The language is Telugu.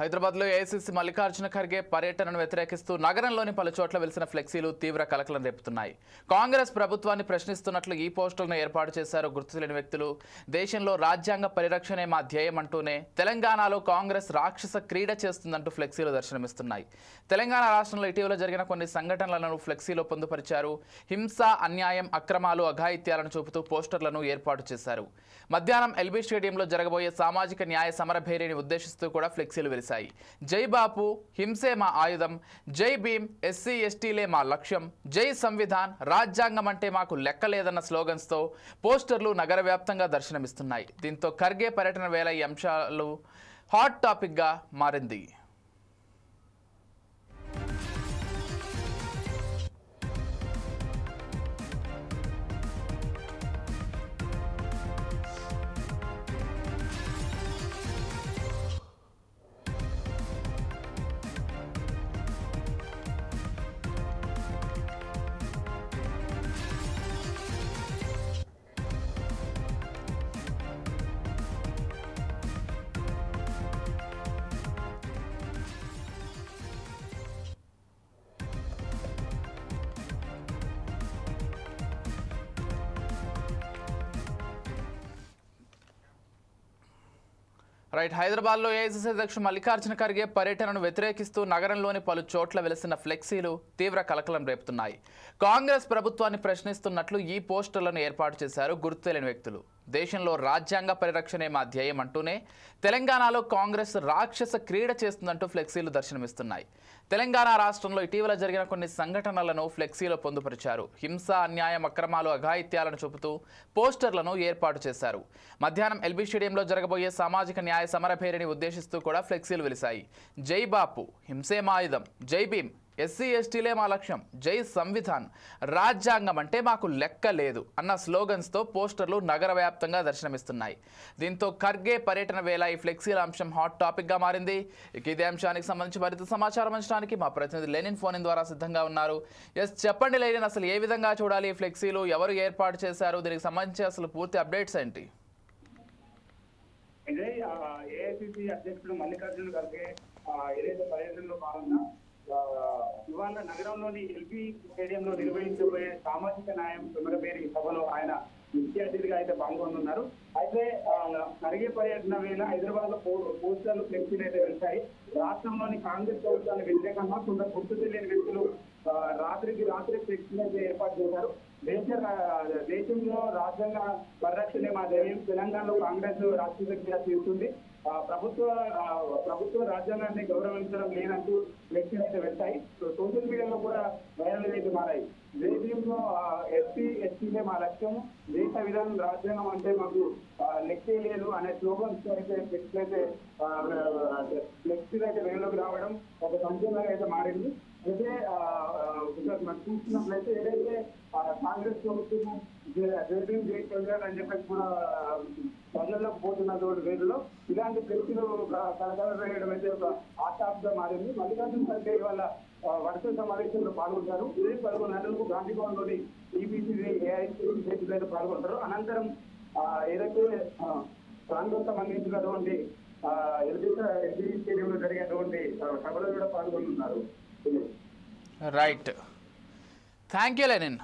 హైదరాబాద్లో ఏఐసీసీ మల్లికార్జున ఖర్గే పర్యటనను వ్యతిరేకిస్తూ నగరంలోని పలు చోట్ల వెలిసిన ఫ్లెక్సీలు తీవ్ర కలకలం రేపుతున్నాయి. కాంగ్రెస్ ప్రభుత్వాన్ని ప్రశ్నిస్తున్నట్లు ఈ పోస్టులను ఏర్పాటు చేశారు గుర్తులేని వ్యక్తులు. దేశంలో రాజ్యాంగ పరిరక్షణే మా ధ్యేయం అంటూనే తెలంగాణలో కాంగ్రెస్ రాక్షస క్రీడ చేస్తుందంటూ ఫ్లెక్సీలు దర్శనమిస్తున్నాయి. తెలంగాణ రాష్ట్రంలో ఇటీవల జరిగిన కొన్ని సంఘటనలను ఫ్లెక్సీలో పొందుపరిచారు. హింస, అన్యాయం, అక్రమాలు, అఘాయిత్యాలను చూపుతూ పోస్టర్లను ఏర్పాటు చేశారు. మధ్యాహ్నం ఎల్బీ స్టేడియంలో జరగబోయే సామాజిక న్యాయ సమరభేరిని ఉద్దేశిస్తూ కూడా ఫ్లెక్సీలు వెలిశాయి. జై బాపు, హింసే మా ఆయుధం, జై భీమ్, ఎస్సీ ఎస్టీలే మా లక్ష్యం, జై సంవిధాన్, రాజ్యాంగం అంటే మాకు లెక్కలేదన్న స్లోగన్స్తో పోస్టర్లు నగర వ్యాప్తంగా దర్శనమిస్తున్నాయి. దీంతో ఖర్గే పర్యటన వేళ ఈ అంశాలు హాట్ టాపిక్గా మారింది. రైట్, హైదరాబాద్లో ఏఐసీసీ అధ్యక్షుడు మల్లికార్జున ఖర్గే పర్యటనను వ్యతిరేకిస్తూ నగరంలోని పలు చోట్ల వెలిసిన ఫ్లెక్సీలు తీవ్ర కలకలం రేపుతున్నాయి. కాంగ్రెస్ ప్రభుత్వాన్ని ప్రశ్నిస్తున్నట్లు ఈ పోస్టర్లను ఏర్పాటు చేశారు గుర్తులేని వ్యక్తులు. దేశంలో రాజ్యాంగ పరిరక్షణే మా ధ్యేయం అంటూనే తెలంగాణలో కాంగ్రెస్ రాక్షస క్రీడ చేస్తుందంటూ ఫ్లెక్సీలు దర్శనమిస్తున్నాయి. తెలంగాణ రాష్ట్రంలో ఇటీవల జరిగిన కొన్ని సంఘటనలను ఫ్లెక్సీలో పొందుపరిచారు. హింస, అన్యాయం, అక్రమాలు, అఘాయిత్యాలను చూపుతూ పోస్టర్లను ఏర్పాటు చేశారు. మధ్యాహ్నం ఎల్బీ స్టేడియంలో జరగబోయే సామాజిక న్యాయ సమరభేరిని ఉద్దేశిస్తూ కూడా ఫ్లెక్సీలు వెలిశాయి. జై బాపు, హింసే మా ఆయుధం, జై భీమ్, ఎస్సీ ఎస్టీలే మా లక్ష్యం, జై సంవిధాన్, రాజ్యాంగం అంటే మాకు లెక్క లేదు అన్న స్లోగన్స్తో పోస్టర్లు నగర వ్యాప్తంగా దర్శనమిస్తున్నాయి. దీంతో ఖర్గే పర్యటన వేళ ఈ ఫ్లెక్సీల అంశం హాట్ టాపిక్గా మారింది. ఇదే అంశానికి సంబంధించి మరింత సమాచారం అంచడానికి మా ప్రతినిధి లెనిన్ ఫోన్ ఇన్ ద్వారా సిద్ధంగా ఉన్నారు. చెప్పండి లెనిన్, అసలు ఏ విధంగా చూడాలి ఈ ఫ్లెక్సీలు, ఎవరు ఏర్పాటు చేశారు, దీనికి సంబంధించి అసలు పూర్తి అప్డేట్స్ ఏంటి? ఏఐసీసీ అధ్యక్షుడు మల్లికార్జున ఖర్గే ఏదైతే పర్యటనలో భాగంగా ఇవాళ నగరంలోని ఎల్బీ స్టేడియంలో నిర్వహించబోయే సామాజిక న్యాయం సమరభేరి సభలో ఆయన ముఖ్య అతిథిగా అయితే పాల్గొనున్నారు. అయితే ఖర్గే పర్యటన వేళ హైదరాబాద్ లో పోస్టర్లు ఫ్లెక్సీలు అయితే వెళ్తాయి. రాష్ట్రంలోని కాంగ్రెస్ ప్రభుత్వాన్ని వ్యతిరేకంగా కొందరు గుర్తు తెలియని వ్యక్తులు రాత్రికి ఫ్లెక్సీలు అయితే ఏర్పాటు చేశారు. దేశంలో రాజ్యాంగ పరిరక్షణే మా ధ్యేయం, తెలంగాణలో కాంగ్రెస్ రాష్ట్రీయ క్రీడ చేస్తుంది, ప్రభుత్వ రాజ్యాంగాన్ని గౌరవించడం లేదంటూ ఫ్లెక్సీలు అయితే వెళ్తాయి. సోషల్ మీడియాలో కూడా వైరల్ అయితే మారాయి. దేశంలో ఎస్సీ ఎస్టీలే మా లక్ష్యం, దేశ విధానం, రాజ్యాంగం అంటే మాకు లెక్కే లేదు అనే స్లోగన్స్ అయితే ఫ్లెక్సీలు అయితే వేలోకి రావడం ఒక సంచలనంగా అయితే మారింది. అయితే మనం చూస్తున్నట్లయితే ఏదైతే కాంగ్రెస్ ప్రభుత్వం అని చెప్పేసి కూడా ప్రజల్లోకి పోతున్న వేదిలో ఇలాంటి ఫ్లెక్సీలు కలకలం వేయడం అయితే ఒక ఆశాప్గా మారింది. మల్లికార్జున ఖర్గే ఇవాళ వర్చువల్ సమావేశంలో పాల్గొంటారు. ఇదే 11 గంటలకు గాంధీ భవన్ లోని ఈబీసీ ఏఐసీసీ పాల్గొంటారు. అనంతరం ఏదైతే ప్రాంతం సంబంధించినటువంటి ఎల్బీ స్టేడియంలో జరిగేటువంటి సభలో కూడా పాల్గొంటున్నారు. Right, thank you Lenin.